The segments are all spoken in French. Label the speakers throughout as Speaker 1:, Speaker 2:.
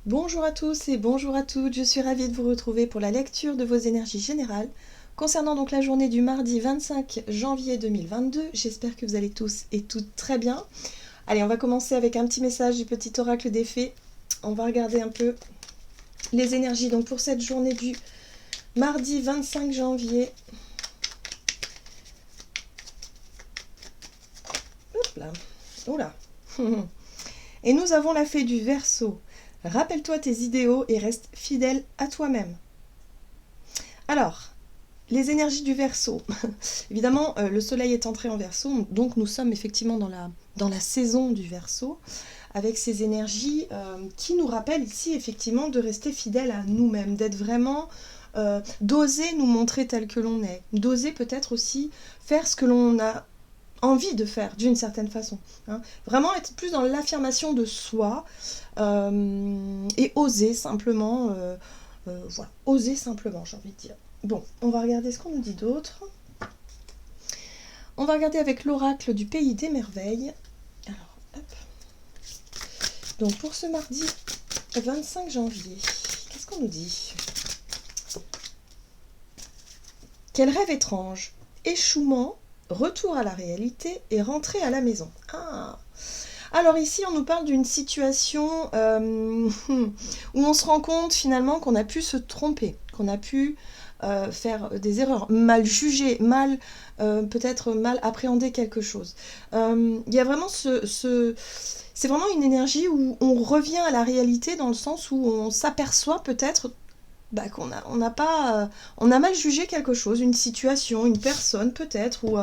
Speaker 1: Bonjour à tous et bonjour à toutes, je suis ravie de vous retrouver pour la lecture de vos énergies générales concernant donc la journée du mardi 25 janvier 2022. J'espère que vous allez tous et toutes très bien. Allez, on va commencer avec un petit message du petit oracle des fées. On va regarder un peu les énergies donc pour cette journée du mardi 25 janvier. Hop là, oula. Et nous avons la fée du Verseau. Rappelle-toi tes idéaux et reste fidèle à toi-même. Alors, les énergies du Verseau. Évidemment, le soleil est entré en Verseau, donc nous sommes effectivement dans la saison du Verseau, avec ces énergies qui nous rappellent ici effectivement de rester fidèle à nous-mêmes, d'être vraiment, d'oser nous montrer tel que l'on est, d'oser peut-être aussi faire ce que l'on a envie de faire d'une certaine façon, hein. Vraiment être plus dans l'affirmation de soi et oser simplement, voilà, oser simplement, j'ai envie de dire. Bon, on va regarder ce qu'on nous dit d'autre. On va regarder avec l'oracle du pays des merveilles. Alors, hop. Donc pour ce mardi 25 janvier, qu'est-ce qu'on nous dit? Quel rêve étrange, échouement, retour à la réalité et rentrée à la maison. Ah. Alors ici, on nous parle d'une situation où on se rend compte finalement qu'on a pu se tromper, qu'on a pu faire des erreurs, mal juger, peut-être mal appréhender quelque chose. Il y a vraiment c'est vraiment une énergie où on revient à la réalité dans le sens où on s'aperçoit peut-être qu'on a, on a mal jugé quelque chose, une situation, une personne peut-être, ou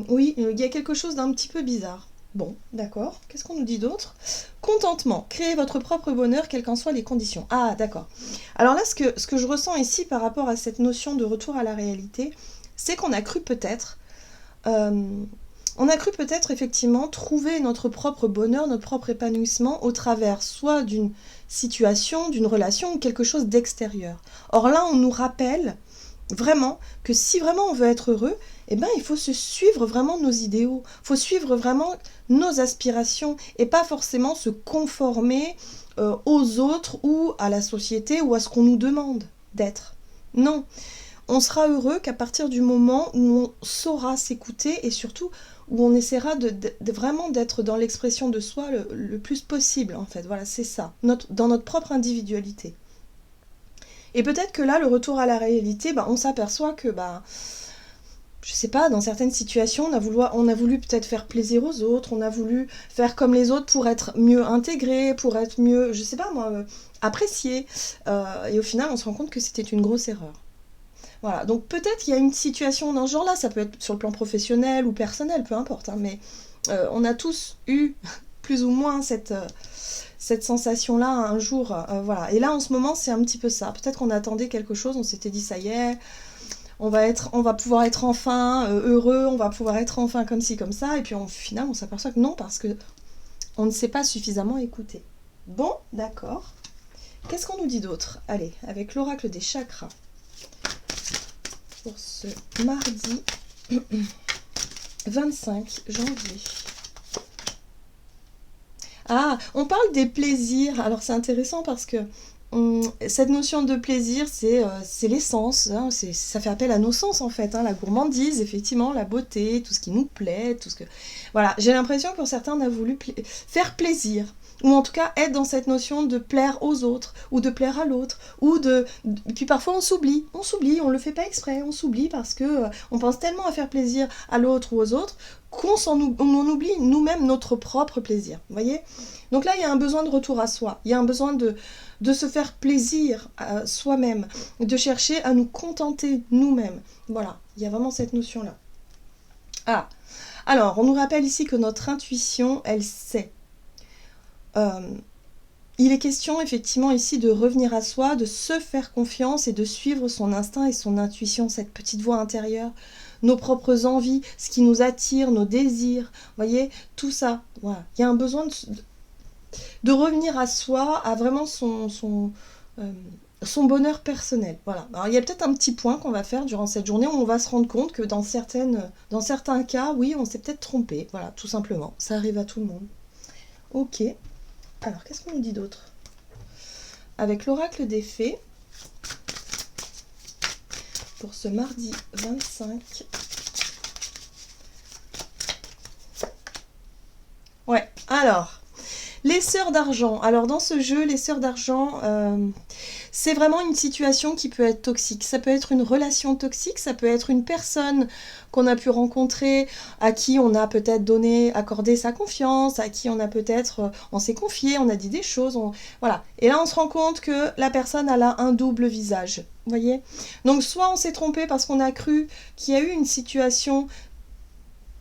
Speaker 1: oui, il y a quelque chose d'un petit peu bizarre. Bon, d'accord. Qu'est-ce qu'on nous dit d'autre? Contentement. Créez votre propre bonheur, quelles qu'en soient les conditions. Ah, d'accord. Alors là, ce que je ressens ici par rapport à cette notion de retour à la réalité, c'est qu'on a cru peut-être, effectivement trouver notre propre bonheur, notre propre épanouissement au travers soit d'une situation, d'une relation ou quelque chose d'extérieur. Or là, on nous rappelle vraiment que si vraiment on veut être heureux, eh ben, il faut se suivre vraiment nos idéaux, il faut suivre vraiment nos aspirations et pas forcément se conformer aux autres ou à la société ou à ce qu'on nous demande d'être. Non, on sera heureux qu'à partir du moment où on saura s'écouter et surtout où on essaiera de vraiment d'être dans l'expression de soi le plus possible en fait. Voilà, c'est ça, dans notre propre individualité. Et peut-être que là, le retour à la réalité, on s'aperçoit que, je sais pas, dans certaines situations, on a voulu peut-être faire plaisir aux autres, on a voulu faire comme les autres pour être mieux intégré, pour être mieux, je sais pas moi, apprécié. Et au final, on se rend compte que c'était une grosse erreur. Voilà, donc peut-être qu'il y a une situation dans ce genre-là, ça peut être sur le plan professionnel ou personnel, peu importe, hein, mais on a tous eu plus ou moins cette sensation-là un jour, voilà. Et là, en ce moment, c'est un petit peu ça. Peut-être qu'on attendait quelque chose, on s'était dit, ça y est, on va pouvoir être enfin heureux, on va pouvoir être enfin comme ci, comme ça, et puis au final, on s'aperçoit que non, parce que on ne s'est pas suffisamment écouté. Bon, d'accord. Qu'est-ce qu'on nous dit d'autre? Allez, avec l'oracle des chakras, pour ce mardi 25 janvier. Ah, on parle des plaisirs. Alors c'est intéressant parce que cette notion de plaisir, c'est l'essence, hein, ça fait appel à nos sens en fait, hein, la gourmandise, effectivement, la beauté, tout ce qui nous plaît, tout ce que... Voilà, j'ai l'impression que pour certains, on a voulu faire plaisir, ou en tout cas être dans cette notion de plaire aux autres, ou de plaire à l'autre, puis parfois on s'oublie, on le fait pas exprès, on s'oublie parce que on pense tellement à faire plaisir à l'autre ou aux autres on oublie nous-mêmes notre propre plaisir, vous voyez? Donc là, il y a un besoin de retour à soi, il y a un besoin de se faire plaisir à soi-même, de chercher à nous contenter nous-mêmes. Voilà, il y a vraiment cette notion-là. Ah, alors, on nous rappelle ici que notre intuition, elle sait. Il est question effectivement ici de revenir à soi, de se faire confiance et de suivre son instinct et son intuition, cette petite voix intérieure, nos propres envies, ce qui nous attire, nos désirs, vous voyez, tout ça. Voilà. Il y a un besoin de revenir à soi, à vraiment son bonheur personnel. Voilà. Alors, il y a peut-être un petit point qu'on va faire durant cette journée où on va se rendre compte que dans certains cas, oui, on s'est peut-être trompé. Voilà, tout simplement. Ça arrive à tout le monde. Ok. Alors, qu'est-ce qu'on nous dit d'autre? avec l'oracle des fées pour ce mardi 25. Ouais, alors, les sœurs d'argent. Alors dans ce jeu, les sœurs d'argent, c'est vraiment une situation qui peut être toxique. Ça peut être une relation toxique, ça peut être une personne qu'on a pu rencontrer, à qui on a peut-être accordé sa confiance, à qui on a peut-être, on s'est confié, on a dit des choses, voilà. Et là on se rend compte que la personne elle a un double visage, vous voyez. Donc soit on s'est trompé parce qu'on a cru qu'il y a eu une situation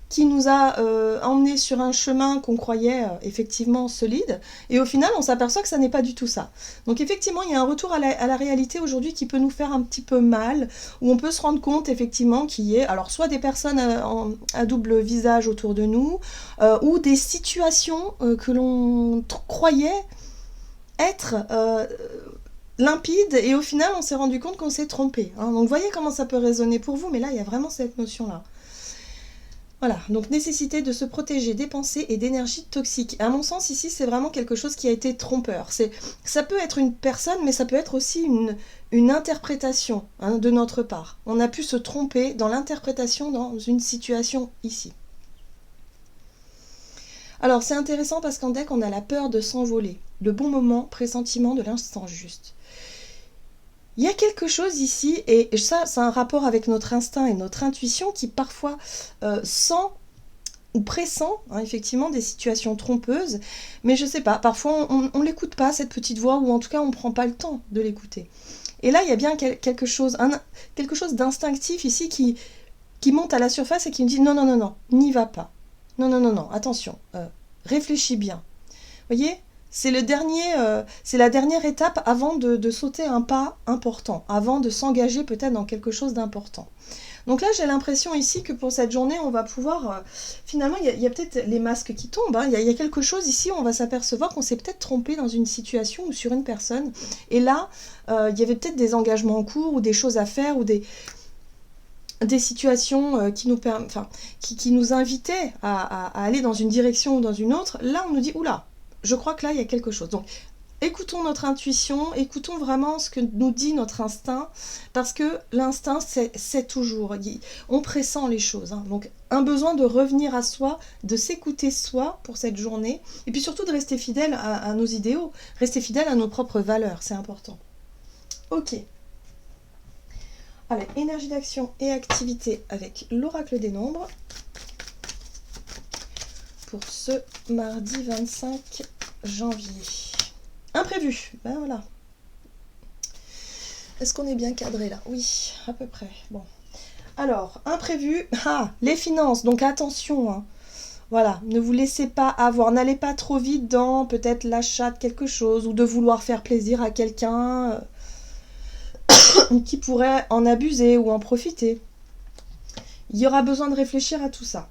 Speaker 1: qui nous a emmenés sur un chemin qu'on croyait effectivement solide, et au final on s'aperçoit que ça n'est pas du tout ça. Donc effectivement il y a un retour à la réalité aujourd'hui qui peut nous faire un petit peu mal, où on peut se rendre compte effectivement qu'il y ait alors soit des personnes à double visage autour de nous, ou des situations que l'on croyait être limpides, et au final on s'est rendu compte qu'on s'est trompé. Hein. Donc voyez comment ça peut résonner pour vous, mais là il y a vraiment cette notion-là. Voilà, donc nécessité de se protéger des pensées et d'énergie toxique. À mon sens, ici, c'est vraiment quelque chose qui a été trompeur. Ça peut être une personne, mais ça peut être aussi une interprétation de notre part. On a pu se tromper dans l'interprétation dans une situation ici. Alors, c'est intéressant parce qu'en deck, on a la peur de s'envoler. Le bon moment, pressentiment de l'instant juste. Il y a quelque chose ici, et ça, c'est un rapport avec notre instinct et notre intuition qui parfois sent ou pressent effectivement des situations trompeuses, mais je sais pas, parfois on l'écoute pas cette petite voix, ou en tout cas on prend pas le temps de l'écouter. Et là il y a bien quelque chose d'instinctif ici qui monte à la surface et qui me dit non, non, non, non, n'y va pas. Non, non, non, non, attention, réfléchis bien. Vous voyez ? C'est la dernière étape avant de sauter un pas important, avant de s'engager peut-être dans quelque chose d'important. Donc là, j'ai l'impression ici que pour cette journée, on va pouvoir... finalement, il y a peut-être les masques qui tombent. Hein. Il y a quelque chose ici où on va s'apercevoir qu'on s'est peut-être trompé dans une situation ou sur une personne. Et là, il y avait peut-être des engagements en cours ou des choses à faire ou des situations qui nous invitaient à aller dans une direction ou dans une autre. Là, on nous dit, oula, je crois que là, il y a quelque chose. Donc, écoutons notre intuition, écoutons vraiment ce que nous dit notre instinct, parce que l'instinct, c'est toujours, on pressent les choses. Hein. Donc, un besoin de revenir à soi, de s'écouter soi pour cette journée, et puis surtout de rester fidèle à nos idéaux, rester fidèle à nos propres valeurs, c'est important. Ok. Allez, énergie d'action et activité avec l'oracle des nombres. Pour ce mardi 25 janvier. Imprévu, ben voilà. Est-ce qu'on est bien cadré là? Oui, à peu près. Bon. Alors, imprévu, les finances, donc attention. Hein. Voilà, ne vous laissez pas avoir, n'allez pas trop vite dans peut-être l'achat de quelque chose ou de vouloir faire plaisir à quelqu'un qui pourrait en abuser ou en profiter. Il y aura besoin de réfléchir à tout ça.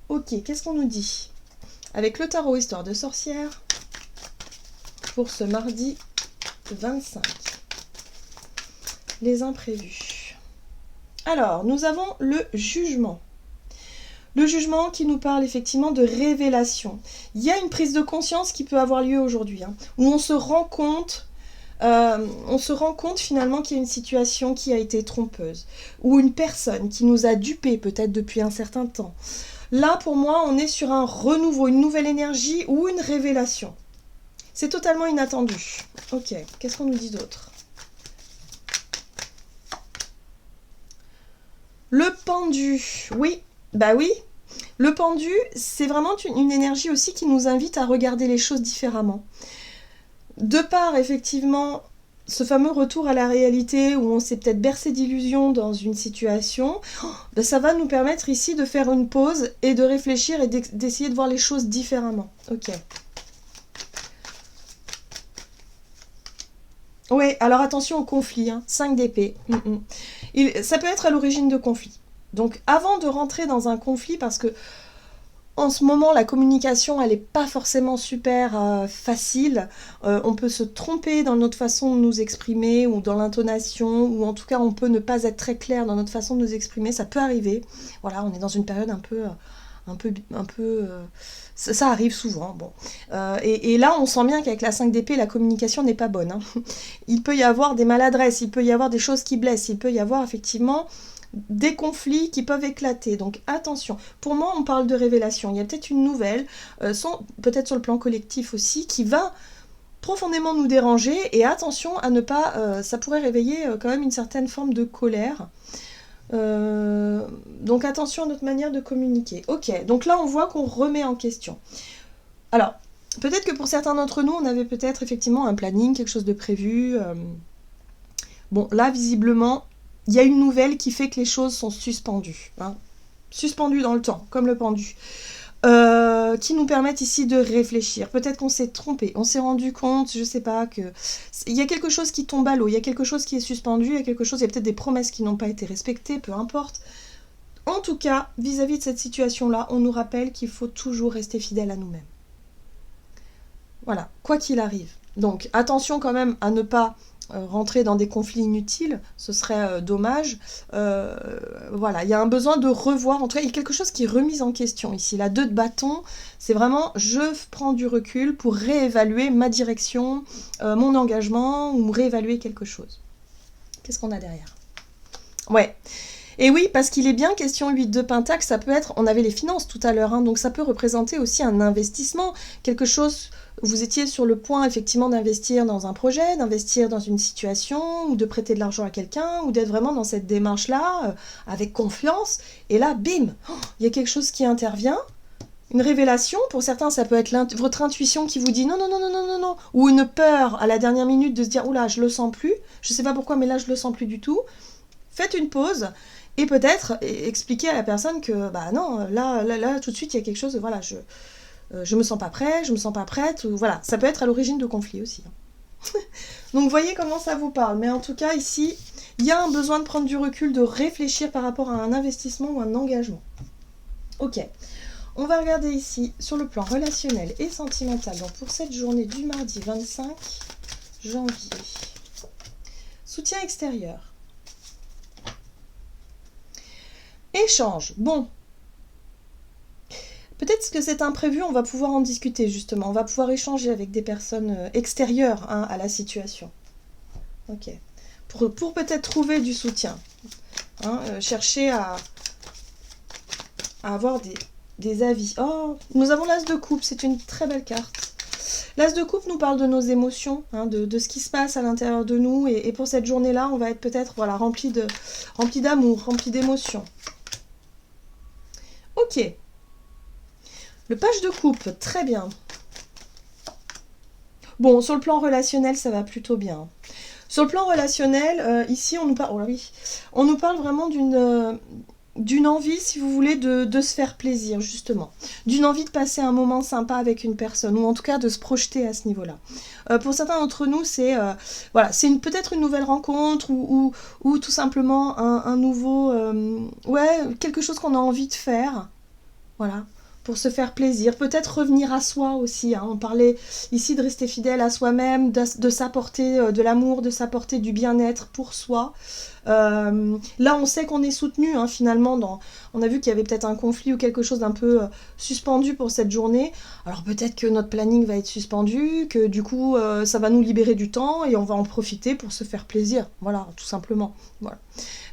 Speaker 1: Ok, qu'est-ce qu'on nous dit? Avec le tarot Histoire de sorcière, pour ce mardi 25. Les imprévus. Alors, nous avons le jugement. Le jugement qui nous parle effectivement de révélation. Il y a une prise de conscience qui peut avoir lieu aujourd'hui, où on se rend compte finalement qu'il y a une situation qui a été trompeuse, ou une personne qui nous a dupés peut-être depuis un certain temps. Là, pour moi, on est sur un renouveau, une nouvelle énergie ou une révélation. C'est totalement inattendu. Ok, qu'est-ce qu'on nous dit d'autre? Le pendu. Oui, bah oui. Le pendu, c'est vraiment une énergie aussi qui nous invite à regarder les choses différemment. De par, effectivement, ce fameux retour à la réalité où on s'est peut-être bercé d'illusions dans une situation, ça va nous permettre ici de faire une pause et de réfléchir et d'essayer de voir les choses différemment. Ok. Oui, alors attention au conflit, 5 d'épée. Ça peut être à l'origine de conflits. Donc avant de rentrer dans un conflit, parce que en ce moment, la communication, elle n'est pas forcément super facile. On peut se tromper dans notre façon de nous exprimer ou dans l'intonation, ou en tout cas, on peut ne pas être très clair dans notre façon de nous exprimer. Ça peut arriver. Voilà, on est dans une période un ça arrive souvent. Bon. Et là, on sent bien qu'avec la 5 d'épée, la communication n'est pas bonne. Hein. Il peut y avoir des maladresses, il peut y avoir des choses qui blessent, il peut y avoir effectivement des conflits qui peuvent éclater. Donc attention. Pour moi, on parle de révélation. Il y a peut-être une nouvelle, peut-être sur le plan collectif aussi, qui va profondément nous déranger. Et attention à ne pas... ça pourrait réveiller quand même une certaine forme de colère. Donc attention à notre manière de communiquer. Ok, donc là on voit qu'on remet en question. Alors, peut-être que pour certains d'entre nous, on avait peut-être effectivement un planning, quelque chose de prévu. Bon, là visiblement, il y a une nouvelle qui fait que les choses sont suspendues. Hein. Suspendues dans le temps, comme le pendu. Qui nous permettent ici de réfléchir. Peut-être qu'on s'est trompé, on s'est rendu compte, je sais pas, que il y a quelque chose qui tombe à l'eau, il y a quelque chose qui est suspendu, il y a peut-être des promesses qui n'ont pas été respectées, peu importe. En tout cas, vis-à-vis de cette situation-là, on nous rappelle qu'il faut toujours rester fidèle à nous-mêmes. Voilà, quoi qu'il arrive. Donc, attention quand même à ne pas rentrer dans des conflits inutiles, ce serait dommage. Voilà, il y a un besoin de revoir, en tout cas, il y a quelque chose qui est remis en question ici. La 2 de bâton, c'est vraiment, je prends du recul pour réévaluer ma direction, mon engagement, ou réévaluer quelque chose. Qu'est-ce qu'on a derrière? Ouais. Et oui, parce qu'il est bien question 8 de pentacle, ça peut être, on avait les finances tout à l'heure, hein, donc ça peut représenter aussi un investissement, quelque chose, vous étiez sur le point effectivement d'investir dans un projet, d'investir dans une situation, ou de prêter de l'argent à quelqu'un, ou d'être vraiment dans cette démarche-là, avec confiance, et là, bim, il y a quelque chose qui intervient, une révélation, pour certains ça peut être votre intuition qui vous dit non, non, non, non, non, non, non, ou une peur à la dernière minute de se dire, oula, je le sens plus, je sais pas pourquoi, mais là je le sens plus du tout. Faites une pause, et peut-être expliquer à la personne que, bah non, là, tout de suite, il y a quelque chose, voilà, je me sens pas prêt, je me sens pas prête, ou voilà, ça peut être à l'origine de conflits aussi. Donc, voyez comment ça vous parle, mais en tout cas, ici, il y a un besoin de prendre du recul, de réfléchir par rapport à un investissement ou un engagement. Ok, on va regarder ici, sur le plan relationnel et sentimental, donc pour cette journée du mardi 25 janvier. Soutien extérieur. Échange. Bon. Peut-être que c'est imprévu, on va pouvoir en discuter justement. On va pouvoir échanger avec des personnes extérieures à la situation. Ok. Pour peut-être trouver du soutien. Chercher à avoir des avis. Oh, nous avons l'As de coupe, c'est une très belle carte. L'As de coupe nous parle de nos émotions, de ce qui se passe à l'intérieur de nous. Et pour cette journée-là, on va être peut-être rempli d'amour, rempli d'émotions. Ok. Le page de coupe, très bien. Bon, sur le plan relationnel, ça va plutôt bien. Sur le plan relationnel, ici, on nous parle vraiment d'une envie, si vous voulez, de se faire plaisir, justement. D'une envie de passer un moment sympa avec une personne, ou en tout cas de se projeter à ce niveau-là. Pour certains d'entre nous, c'est peut-être une nouvelle rencontre, ou tout simplement un nouveau... quelque chose qu'on a envie de faire. Voilà, pour se faire plaisir. Peut-être revenir à soi aussi. On parlait ici de rester fidèle à soi-même, de s'apporter de l'amour, de s'apporter du bien-être pour soi. Là, on sait qu'on est soutenu, finalement. On a vu qu'il y avait peut-être un conflit ou quelque chose d'un peu suspendu pour cette journée. Alors peut-être que notre planning va être suspendu, que du coup, ça va nous libérer du temps et on va en profiter pour se faire plaisir. Voilà, tout simplement. Voilà.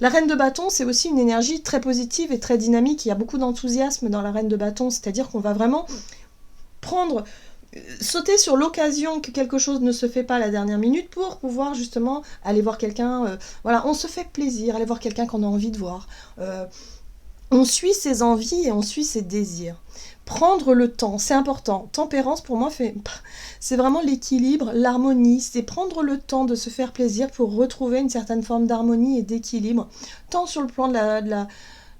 Speaker 1: La reine de bâton, c'est aussi une énergie très positive et très dynamique. Il y a beaucoup d'enthousiasme dans la reine de bâton, c'est-à-dire qu'on va vraiment sauter sur l'occasion que quelque chose ne se fait pas à la dernière minute pour pouvoir justement aller voir quelqu'un. On se fait plaisir, aller voir quelqu'un qu'on a envie de voir. On suit ses envies et on suit ses désirs. Prendre le temps, c'est important. Tempérance, pour moi, c'est vraiment l'équilibre, l'harmonie. C'est prendre le temps de se faire plaisir pour retrouver une certaine forme d'harmonie et d'équilibre, tant sur le plan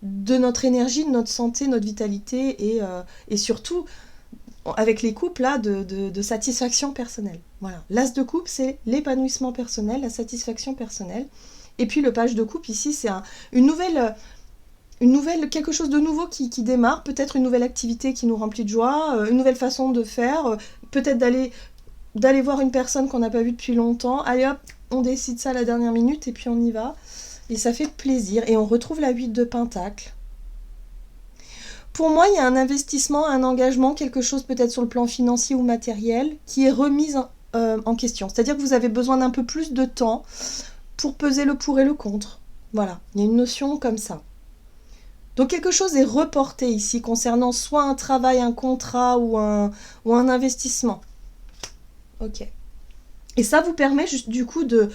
Speaker 1: de notre énergie, de notre santé, notre vitalité et surtout, avec les couples, là, de satisfaction personnelle. Voilà. L'As de coupe, c'est l'épanouissement personnel, la satisfaction personnelle. Et puis le page de coupe, ici, c'est une nouvelle, quelque chose de nouveau qui démarre, peut-être une nouvelle activité qui nous remplit de joie, une nouvelle façon de faire, peut-être d'aller voir une personne qu'on n'a pas vue depuis longtemps. Allez hop, on décide ça à la dernière minute et puis on y va. Et ça fait plaisir. Et on retrouve la 8 de pentacle. Pour moi, il y a un investissement, un engagement, quelque chose peut-être sur le plan financier ou matériel qui est remis en question. C'est-à-dire que vous avez besoin d'un peu plus de temps pour peser le pour et le contre. Voilà, il y a une notion comme ça. Donc quelque chose est reporté ici concernant soit un travail, un contrat ou un investissement. Ok. Et ça vous permet juste du coup de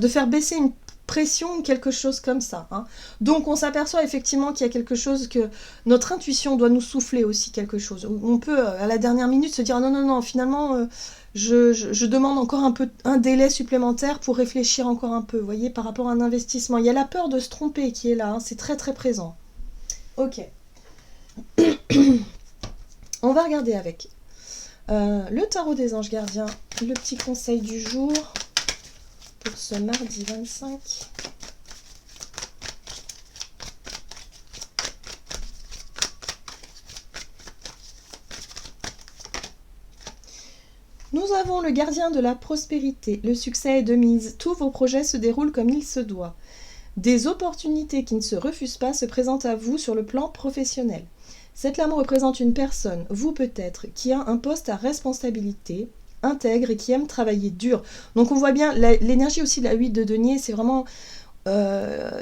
Speaker 1: faire baisser une pression ou quelque chose comme ça. Hein. Donc on s'aperçoit effectivement qu'il y a quelque chose que notre intuition doit nous souffler aussi quelque chose. On peut à la dernière minute se dire non, finalement je demande encore un délai supplémentaire pour réfléchir encore un peu, vous voyez, par rapport à un investissement. Il y a la peur de se tromper qui est là, hein, c'est très très présent. Ok. On va regarder avec le tarot des anges gardiens, le petit conseil du jour pour ce mardi 25. Nous avons le gardien de la prospérité. Le succès est de mise. Tous vos projets se déroulent comme il se doit. Des opportunités qui ne se refusent pas se présentent à vous sur le plan professionnel. Cette lame représente une personne, vous peut-être, qui a un poste à responsabilité, intègre et qui aime travailler dur. Donc on voit bien l'énergie aussi de la 8 de denier, c'est vraiment...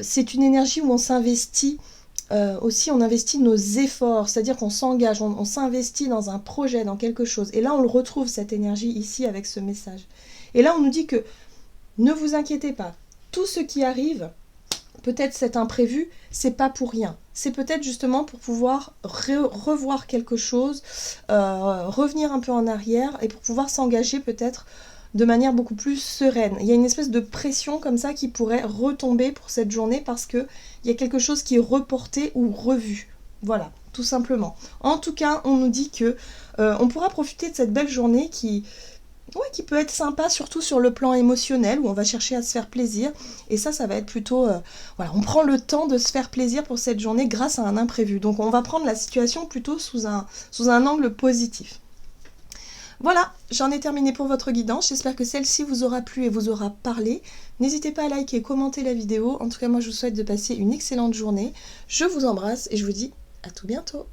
Speaker 1: c'est une énergie où on s'investit, aussi on investit nos efforts, c'est-à-dire qu'on s'engage, on s'investit dans un projet, dans quelque chose. Et là on le retrouve cette énergie ici avec ce message. Et là on nous dit que ne vous inquiétez pas, tout ce qui arrive... Peut-être cet imprévu, c'est pas pour rien. C'est peut-être justement pour pouvoir revoir quelque chose, revenir un peu en arrière et pour pouvoir s'engager peut-être de manière beaucoup plus sereine. Il y a une espèce de pression comme ça qui pourrait retomber pour cette journée parce qu'il y a quelque chose qui est reporté ou revu. Voilà, tout simplement. En tout cas, on nous dit que on pourra profiter de cette belle journée qui peut être sympa, surtout sur le plan émotionnel, où on va chercher à se faire plaisir. Et ça va être plutôt... voilà, on prend le temps de se faire plaisir pour cette journée grâce à un imprévu. Donc on va prendre la situation plutôt sous un angle positif. Voilà, j'en ai terminé pour votre guidance. J'espère que celle-ci vous aura plu et vous aura parlé. N'hésitez pas à liker et commenter la vidéo. En tout cas, moi, je vous souhaite de passer une excellente journée. Je vous embrasse et je vous dis à tout bientôt.